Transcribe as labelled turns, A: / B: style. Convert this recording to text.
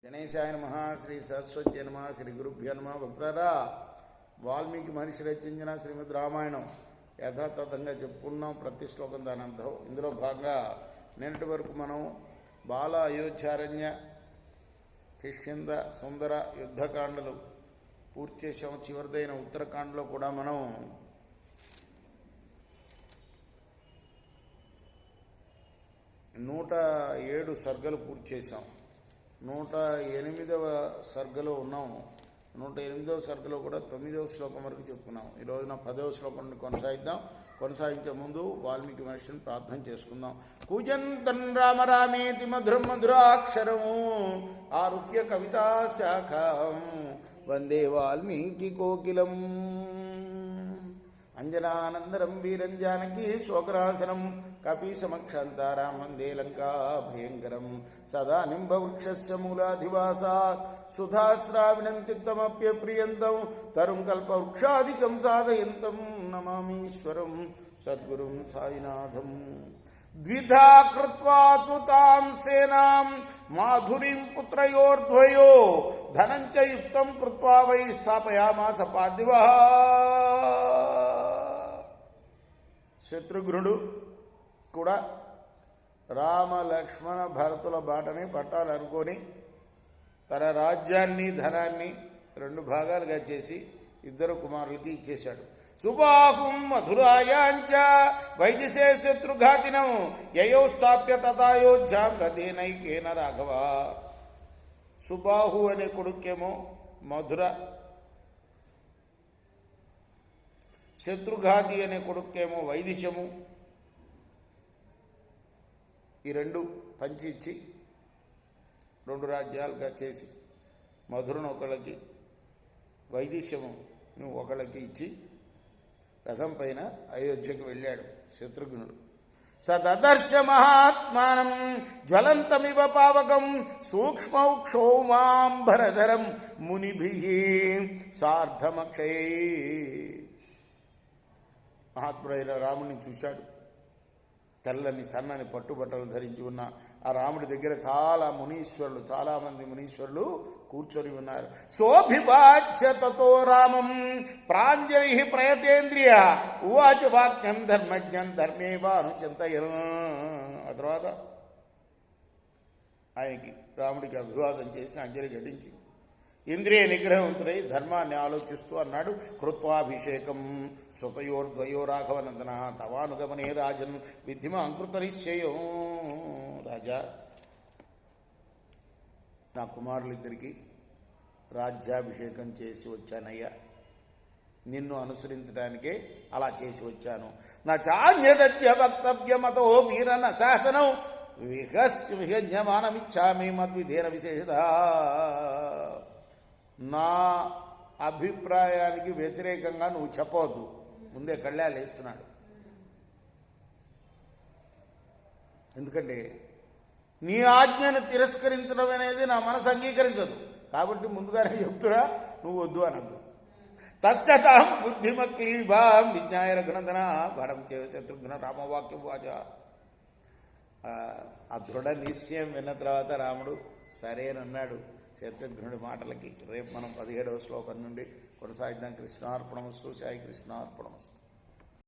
A: గణేశాయ నమః. శ్రీ సరస్వతి నమః. శ్రీ గురుభ్యో నమః. భక్తులారా, వాల్మీకి మహర్షి రచించిన శ్రీమద్ రామాయణం యథాతథంగా చెప్పుకున్నాం. ప్రతి శ్లోకం దాని అర్థం. ఇందులో భాగంగా నిన్నటి వరకు మనం బాల అయోధ్యారణ్య కిష్కింద సుందర యుద్ధకాండలు పూర్తి చేసాం. చివరిదైన ఉత్తరకాండలో కూడా మనం 107 సర్గలు పూర్తి చేసాం. 108వ సర్గలో ఉన్నాము. 108వ సర్గలో కూడా 9వ శ్లోకం వరకు చెప్పుకున్నాం. ఈ రోజున 10వ శ్లోకం నుండి కొనసాగిద్దాం. కొనసాగించే ముందు వాల్మీకి మహర్షిని ప్రార్థన చేసుకుందాం. కూజంతం రామ రామేతి మధురం మధురాక్షరము ఆరుహ్య కవితా శాఖం వందే వాల్మీకి కోకిలం. అంజనానందరం వీరం జానకీ శోకరాసనం కపీసమక్షంతారాం వందే లంకా భయంకరం. సదా నింబవృక్షస్య మూలాధివాసాత్ సుధాశ్రావిణం తిక్తమప్యప్రియంతం తరుం కల్పవృక్షాధికం సాధయంతం నమామీశ్వరం సద్గురుం సాయినాథం. ద్విధా కృత్వా తు తాం సేనాం మాధురీం పుత్రయోర్ద్వయో ధనం చ యుక్తం కృత్వా వై స్థాపయామాస పార్థివః. శత్రుఘ్నుడు కూడా రామ లక్ష్మణ భరతుల బాటని పట్టాలనుకొని తన రాజ్యాన్ని ధనాన్ని 2 భాగాలుగా చేసి 2 కుమారులకి ఇచ్చేశాడు. సుబాహుం మధురాయాంచ వైదిశే శత్రుఘాతినం యయో స్థాప్య తథాయోధ్యాం రథేనైకేన రాఘవ. సుబాహు అనే కొడుకేమో మధుర, శత్రుఘాతి అనే కొడుకేమో వైదిశము. ఈ 2 పంచి ఇచ్చి 2 రాజ్యాలుగా చేసి మధురను ఒకళ్ళకి వైదిశము ఒకళ్ళకి ఇచ్చి రథం పైన అయోధ్యకు వెళ్ళాడు శత్రుఘ్నుడు. సదర్శ మహాత్మానం జ్వలంతమివ పావకం సూక్ష్మౌక్షౌమాంబరధరం మునిభిః సార్ధమక్షయై. మహాత్ముడైన రాముడిని చూశాడు. తెల్లని సన్నని పట్టుబట్టలు ధరించి ఉన్న ఆ రాముడి దగ్గర చాలామంది మునీశ్వరులు కూర్చొని ఉన్నారు. సోభివాచ్య తతో రామం ప్రాంజలి ప్రయతేంద్రియ ఉవాచ వాక్యం ధర్మజ్ఞం ధర్మేవాను చింతయన్. ఆ తర్వాత ఆయనకి రాముడికి అభివాదం చేసి అంజలి ఘటించి ఇంద్రియ నిగ్రహవంతుడై ధర్మాన్ని ఆలోచిస్తూ అన్నాడు. కృత్వాభిషేకం సుతయోర్ద్వయో రాఘవనందన తవానుగమనే రాజన్ విద్ధిమాంకృత నిశ్చయం. రాజా, నా కుమారులిద్దరికీ రాజ్యాభిషేకం చేసి వచ్చానయ్యా. నిన్ను అనుసరించడానికే అలా చేసి వచ్చాను. నా చాన్యదత్య వక్తవ్యమతో వీరన శాసనం విహజ్ఞమానమిచ్చామి మద్విధేన విశేషత. నా అభిప్రాయానికి వ్యతిరేకంగా నువ్వు చెప్పవద్దు. ముందే కళ్యాలు వేస్తున్నాడు. ఎందుకంటే నీ ఆజ్ఞను తిరస్కరించడం అనేది నా మనసు అంగీకరించదు. కాబట్టి ముందుగానే చెప్తురా, నువ్వు వద్దు అనద్దు. తస్యతాం బుద్ధిమక్లీభాం విజ్ఞాయ రఘునందన భడం చేవ శత్రుఘ్న రామవాక్యం వాచ. ఆ దృఢ నిశ్చయం విన్న తర్వాత రాముడు సరేనన్నాడు శత్రుఘ్నుడి మాటలకి. రేపు మనం 17వ శ్లోకం నుండి కొనసాగిద్దాం. కృష్ణార్పణమస్తు. సాయి కృష్ణార్పణమస్తు.